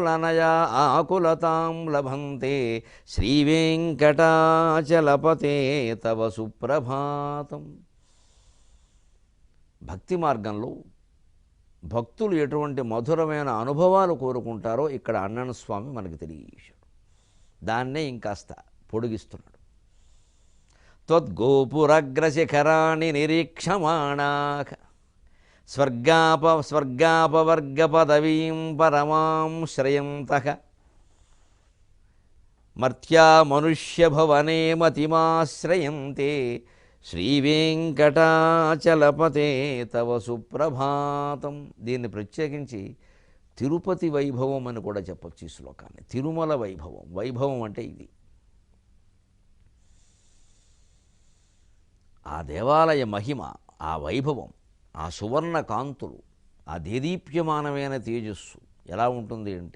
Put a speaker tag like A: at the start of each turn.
A: ఆకులనయా ఆకులతాం లభంతే శ్రీవేంకటాచలపతే తవ సుప్రభాతం. భక్తి మార్గంలో భక్తులు ఎటువంటి మధురమైన అనుభవాలు కోరుకుంటారో ఇక్కడ అన్నన స్వామి మనకు తెలియజేశాడు. దాన్నే ఇంకాస్త పొడిగిస్తున్నాడు. త్వద్గోపురగ్రశిఖరాణి నిరీక్షమాణాః స్వర్గాపవర్గ పదవీం పరమాం శ్రయంతః మర్త్యా మనుష్యభవనే మతిమాశ్రయంతే శ్రీవేంకటాచలపతే తవ సుప్రభాతం. దీన్ని ప్రత్యేకించి తిరుపతి వైభవం అని కూడా చెప్పచ్చు ఈ శ్లోకాన్ని. తిరుమల వైభవం, వైభవం అంటే ఇది. ఆ దేవాలయ మహిమ, ఆ వైభవం, ఆ సువర్ణ కాంతులు, ఆ దేదీప్యమానమైన తేజస్సు ఎలా ఉంటుంది అంటే